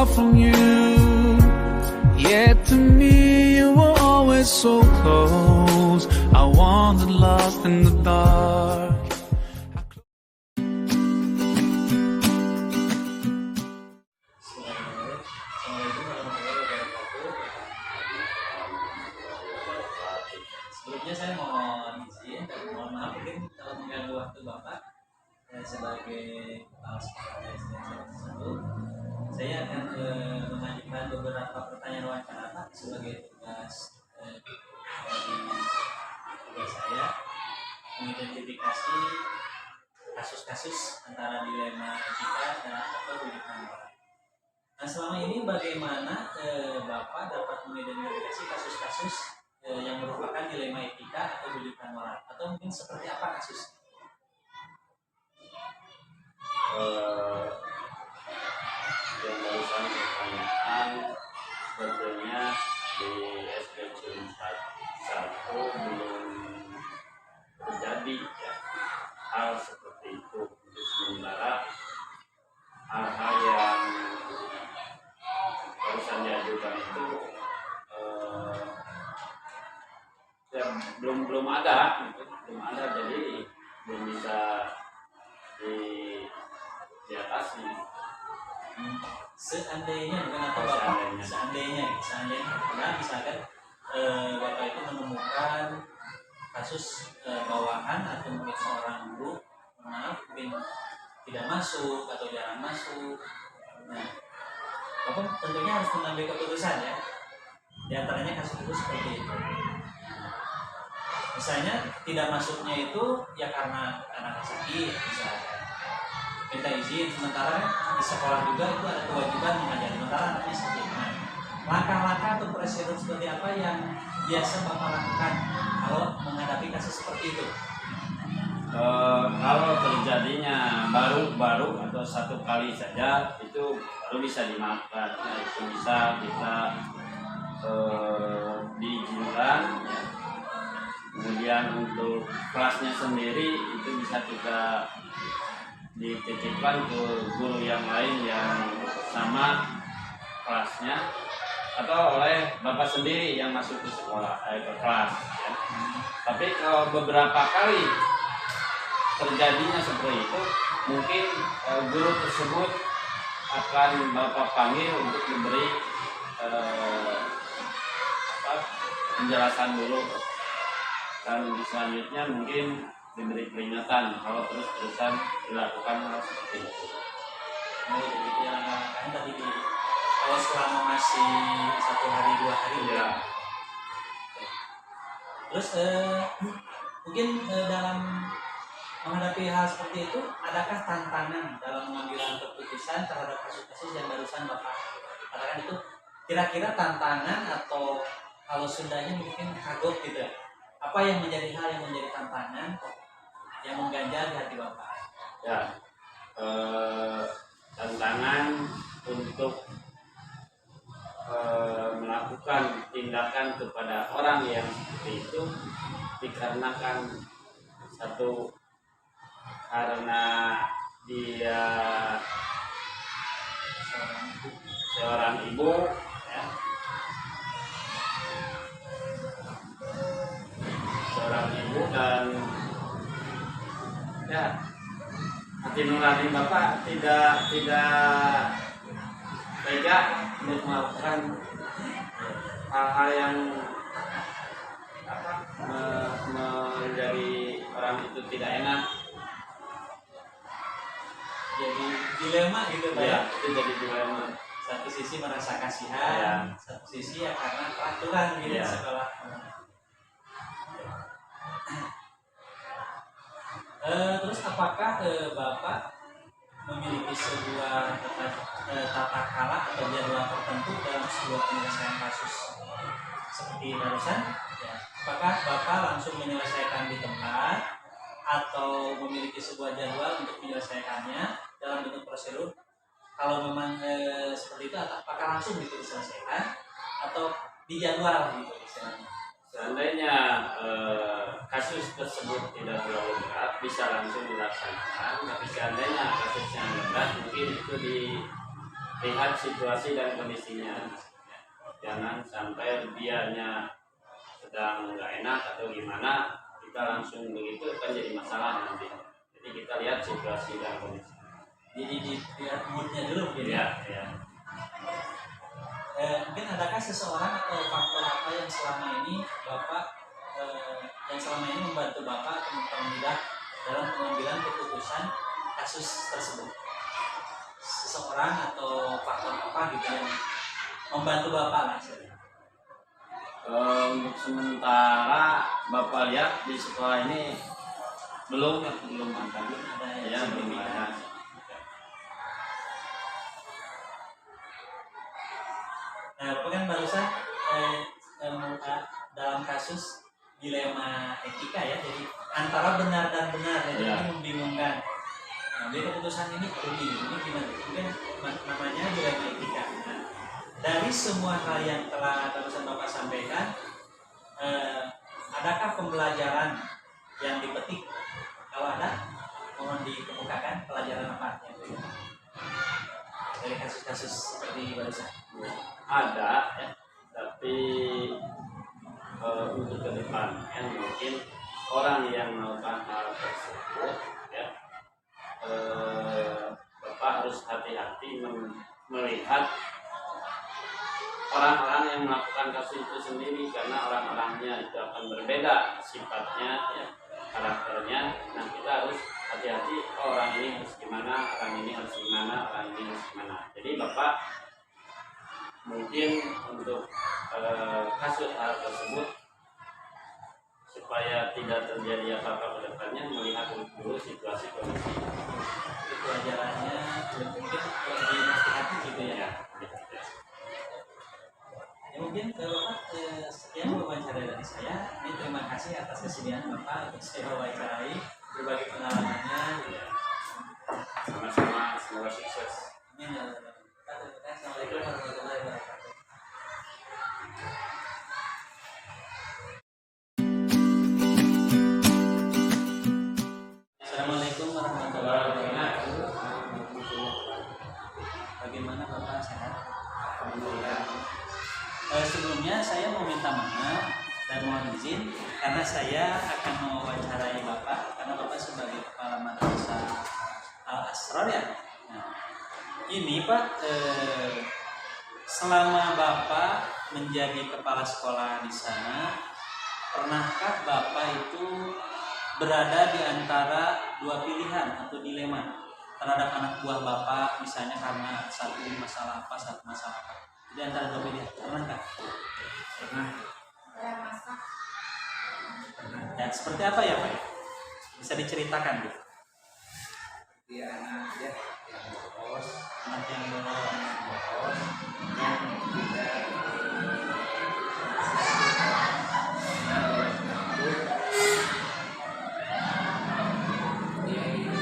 far from you. Yet to me you were always so close. I wandered lost in the dark. Sebelumnya saya mohon izin dan mohon maaf mungkin kalau mengganggu waktu Bapak. Sebagai kepala sekolah SD 1, saya akan mengajukan beberapa pertanyaan wawancara Pak sebagai tugas saya mengidentifikasi kasus-kasus antara dilema etika dan atau rujukan moral. Nah, selama ini bagaimana Bapak dapat mengidentifikasi kasus-kasus yang merupakan dilema etika atau rujukan moral, atau mungkin seperti apa kasus? Yang barusan pertanyaan sebetulnya di SD 1 belum terjadi ya, hal seperti itu. Untuk sementara hal-hal yang barusan diajukan itu ya, belum ada gitu. Belum ada, jadi belum bisa diatasi. Seandainya bukan apa Bapak, seandainya karena misalkan Bapak itu menemukan kasus bawahan atau mungkin seorang guru, maaf mungkin tidak masuk atau jarang masuk. Nah, Bapak tentunya harus mengambil keputusan ya. Di antaranya kasus itu seperti itu. Misalnya tidak masuknya itu ya karena anak sakit misalnya, minta izin sementara di sekolah juga itu ada kewajiban mengajar sementara anaknya sakit. Nah, langkah-langkah atau prosedur seperti apa yang biasa Bapak lakukan kalau menghadapi kasus seperti itu? Kalau terjadinya baru atau satu kali saja itu baru bisa dimaafkan. Nah, itu bisa kita diizinkan ya. Kemudian untuk kelasnya sendiri itu bisa kita dititipkan ke guru yang lain yang sama kelasnya atau oleh Bapak sendiri yang masuk ke sekolah ke kelas ya. Tapi kalau beberapa kali terjadinya seperti itu, mungkin guru tersebut akan Bapak panggil untuk diberi penjelasan dulu, dan selanjutnya mungkin diberi peringatan kalau terus-terusan dilakukan hal seperti itu. Oh, jadi yang kan tadi kalau selama masih 1 hari 2 hari ya. Terus mungkin dalam menghadapi hal seperti itu, adakah tantangan dalam mengambil keputusan terhadap kasus-kasus yang barusan Bapak katakan itu? Kira-kira tantangan atau kalau Sundanya mungkin kagok gitu ya? Apa yang menjadi hal yang menjadi tantangan yang mengganjal di hati Bapak? Ya, tantangan untuk melakukan tindakan kepada orang yang seperti itu dikarenakan satu, karena dia seorang ibu ya, dan ya hati nurani Bapak tidak tega untuk melakukan hal-hal yang menjadi orang itu tidak enak. Jadi dilema gitu Pak ya? Itu jadi dilema. Satu sisi merasa kasihan, ya. Satu sisi ya karena peraturan gitu ya. Sekolah. Terus apakah Bapak memiliki sebuah tata cara atau jadwal tertentu dalam sebuah penyelesaian kasus seperti barusan? Ya. Apakah Bapak langsung menyelesaikan di tempat atau memiliki sebuah jadwal untuk menyelesaikannya dalam bentuk prosedur? Kalau memang seperti itu, apakah langsung gitu diselesaikan atau dijadwal gitu istilahnya? Seandainya kasus tersebut tidak terlalu berat, bisa langsung dilaksanakan. Tapi seandainya kasus yang berat, mungkin itu lihat situasi dan kondisinya. Jangan sampai dianya sedang nggak enak atau gimana kita langsung begitu kan jadi masalah nanti. Jadi kita lihat situasi dan kondisi. Jadi dilihat moodnya dulu gitu Ya, ya. Mungkin adakah seseorang atau faktor apa yang selama ini Bapak yang selama ini membantu Bapak atau mempermudah dalam pengambilan keputusan kasus tersebut? Seseorang atau faktor apa gitu yang membantu Bapak lah? Untuk sementara Bapak lihat di sekolah ini belum ada. Ya, belum ada. Nah, kan barusan dalam kasus dilema etika ya, jadi antara benar dan benar, jadi ini membingungkan. Nah, dari keputusan ini gimana? Mungkin namanya dilema etika. Nah, dari semua hal yang telah barusan Bapak sampaikan, adakah pembelajaran yang dipetik? Kalau ada, mohon dikemukakan pelajaran apa yang dipetik dari kasus-kasus seperti barusan. Ada ya, tapi untuk ke depan mungkin orang yang melakukan hal tersebut ya, Bapak harus hati-hati melihat orang-orang yang melakukan kasus itu sendiri, karena orang-orangnya itu akan berbeda sifatnya ya, karakternya. Nah, kita harus hati-hati, orang ini harus gimana, orang ini harus gimana, orang ini harus gimana. Jadi Bapak mungkin untuk kasus hal tersebut supaya tidak terjadi apa-apa ke depannya, melihat dulu situasi kondisi. Itu pelajarannya mungkin lebih hati-hati gitu ya. Ya mungkin Bapak sekian wawancara dari saya. Ini terima kasih atas kesediaan Bapak untuk saya wawancarai, berbagi pengalamannya. Sama-sama, semoga sukses. Amin ya Allah. Assalamualaikum warahmatullahi wabarakatuh. Assalamualaikum warahmatullahi wabarakatuh. Bagaimana Bapak, sehat? Alhamdulillah. Sebelumnya saya mau minta maaf dan mohon izin karena saya akan mewawancarai Bapak karena Bapak sebagai kepala madrasah Al-Asrar ya. Nah, ini Pak, selama Bapak menjadi kepala sekolah di sana, pernahkah Bapak itu berada di antara dua pilihan atau dilema terhadap anak buah Bapak, misalnya karena satu masalah apa, satu masalah apa? Di antara dua pilihan, pernahkah? Pernah. Dan seperti apa ya Pak? Bisa diceritakan gitu? Dia anak ya yang boros, Anak yang boros. yang tidak dia ini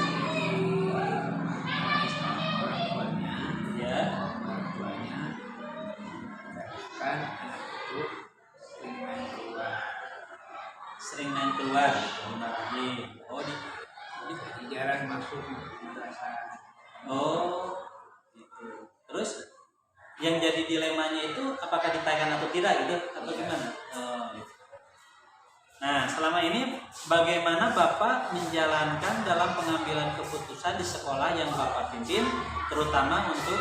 orang tuanya, Ya, orang tuanya katakan anak itu sering main keluar, sering main keluar, dimarahi. jadi jarang masuk madrasah. Oh, gitu. Terus yang jadi dilemanya itu apakah ditaikkan atau tidak gitu atau gimana? Oh, gitu. Nah, selama ini bagaimana Bapak menjalankan dalam pengambilan keputusan di sekolah yang Bapak pimpin, terutama untuk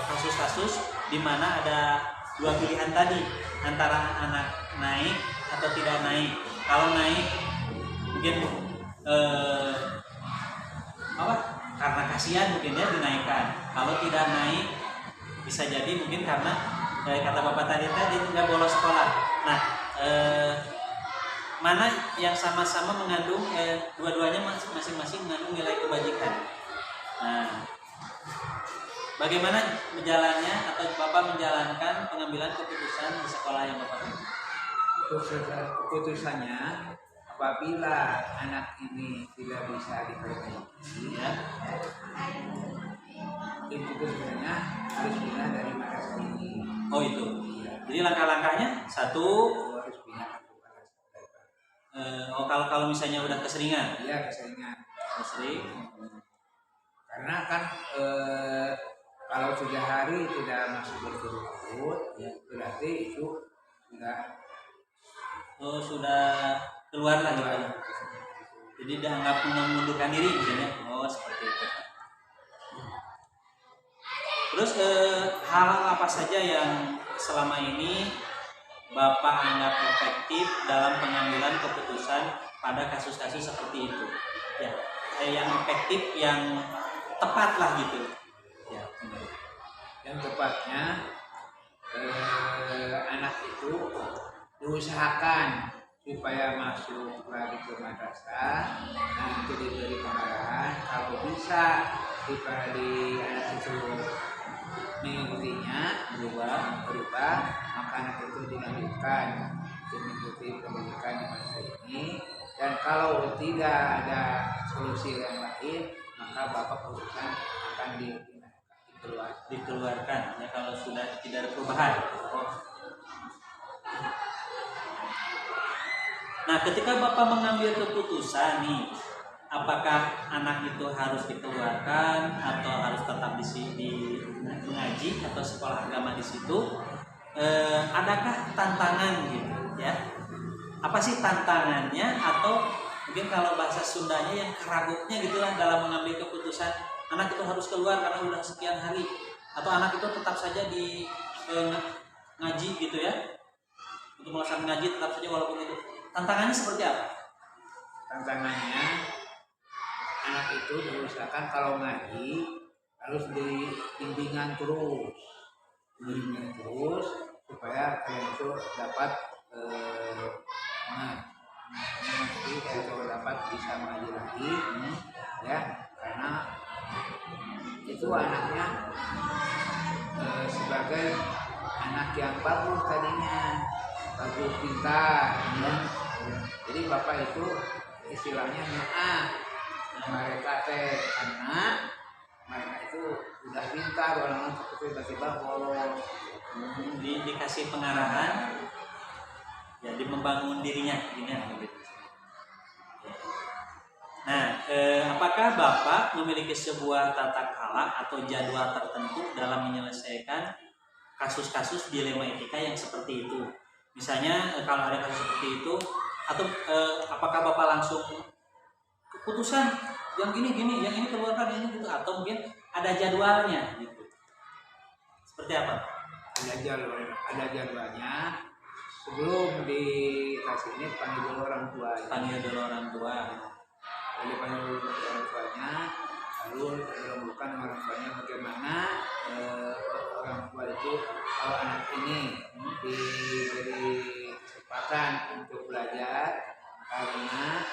kasus-kasus di mana ada dua pilihan tadi antara anak naik atau tidak naik. Kalau naik mungkin karena kasihan mungkin ya dinaikkan. Kalau tidak naik bisa jadi mungkin karena kata Bapak tadi nggak bolos sekolah. Nah, mana yang sama-sama mengandung dua-duanya masing-masing mengandung nilai kebajikan. Nah, bagaimana berjalannya atau Bapak menjalankan pengambilan keputusan di sekolah yang Bapak pimpin? Keputusannya apabila anak ini tidak bisa diperbaiki, Ya, keputusannya harus pindah dari madrasah ini. oh itu. Jadi langkah-langkahnya satu, Harus pindah ke madrasah. kalau misalnya udah keseringan, Iya, keseringan. sering, Karena kan Kalau 3 hari tidak masuk berturut-turut, ya berarti itu sudah keluar lah gitu. keluar. Jadi dianggap mengundurkan diri misalnya. Seperti itu. Terus hal apa saja yang selama ini Bapak anggap efektif dalam pengambilan keputusan pada kasus-kasus seperti itu? Ya, yang efektif, yang tepat lah gitu. Ya, Yang tepatnya anak itu diusahakan supaya masuk lagi ke madrasah, nah itu diberi pengarahan. Kalau bisa di anak itu mengikutinya berubah, maka anak itu dilanjutkan untuk mengikuti pendidikan di masa ini. Dan kalau tidak ada solusi yang lain, maka bapak putuskan akan dikeluarkan ya kalau sudah tidak ada perubahan. Nah, ketika Bapak mengambil keputusan nih, apakah anak itu harus dikeluarkan atau harus tetap di mengaji atau sekolah agama di situ? Adakah tantangan gitu ya? Apa sih tantangannya, atau mungkin kalau bahasa Sundanya yang keraguknya gitulah dalam mengambil keputusan anak itu harus keluar karena udah sekian hari, atau anak itu tetap saja di ngaji gitu ya, untuk melaksanakan ngaji tetap saja walaupun itu. Tantangannya seperti apa? Tantangannya anak itu diusahakan kalau ngaji harus dibimbingan terus, supaya kalian itu dapat mengerti atau dapat bisa mengaji lagi, ya, karena itu anaknya sebagai anak yang bagus tadinya, bagus pintar, ya. Jadi bapak itu istilahnya mereka karena mereka itu udah pintar, orang-orang seperti tiba-tiba bolos, dikasih pengarahan, jadi membangun dirinya gitu. Nah, apakah Bapak memiliki sebuah tata krama atau jadwal tertentu dalam menyelesaikan kasus-kasus dilema etika yang seperti itu? Misalnya kalau ada kasus seperti itu, atau apakah Bapak langsung keputusan yang gini, yang ini keluarkan, yang ini gitu, atau mungkin ada jadwalnya gitu? Seperti apa? Ada jadwalnya. Sebelum dikasih ini panggil dulu orang tua. Panggil dulu orang tuanya, lalu menemukan orang tuanya bagaimana orang tua itu kalau anak ini diberi kesempatan untuk belajar karena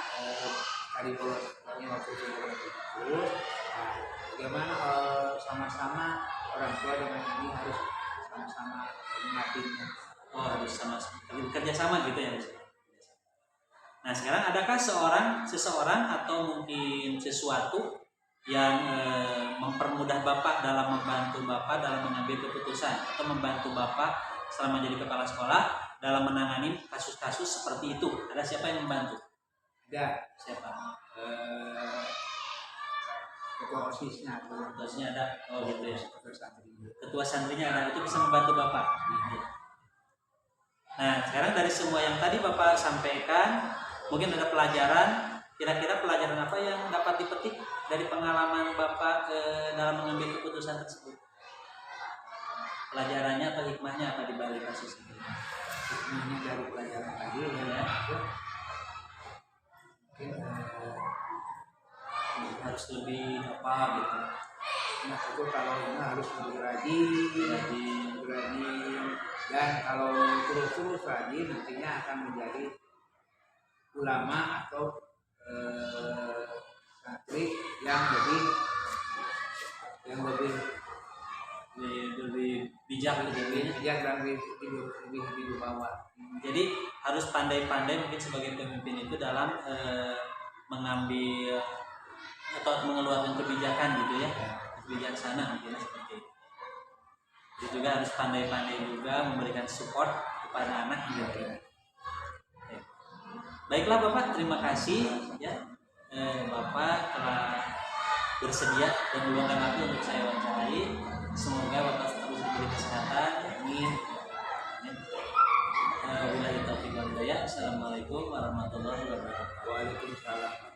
tadi bolosnya waktu itu terus, bagaimana sama-sama orang tua dengan ini harus sama-sama mengapinya. Harus sama-sama bekerja sama gitu ya. Nah, sekarang adakah seseorang atau mungkin sesuatu yang mempermudah Bapak dalam membantu Bapak dalam mengambil keputusan, atau membantu Bapak selama jadi kepala sekolah dalam menangani kasus-kasus seperti itu? Ada siapa yang membantu? Ada. Siapa? Ketua OSIS-nya ada. Oh gitu ya. Ketua santrinya ada, itu bisa membantu Bapak. Nah, sekarang dari semua yang tadi Bapak sampaikan, mungkin ada pelajaran, kira-kira pelajaran apa yang dapat dipetik dari pengalaman Bapak dalam mengambil keputusan tersebut? Pelajarannya atau hikmahnya apa di balik kasus ini? Hikmahnya dari pelajaran tadi ya, mungkin harus lebih apa gitu. Nah itu kalau ini harus lebih rajin, dan kalau terus rajin nantinya akan menjadi ulama atau santri yang lebih bijak dan lebih bawah. Jadi harus pandai-pandai mungkin sebagai pemimpin itu dalam mengambil atau mengeluarkan kebijakan gitu ya, bijaksana mungkin seperti itu. Jadi juga harus pandai-pandai juga memberikan support kepada anak gitu. Baiklah Bapak, terima kasih ya. Bapak telah bersedia dan meluangkan waktu untuk saya wawancarai. Semoga Bapak terus diberi kesehatan. Amin. Wabillahi taufiq wal hidayah. Assalamualaikum warahmatullahi wabarakatuh. Waalaikumsalam.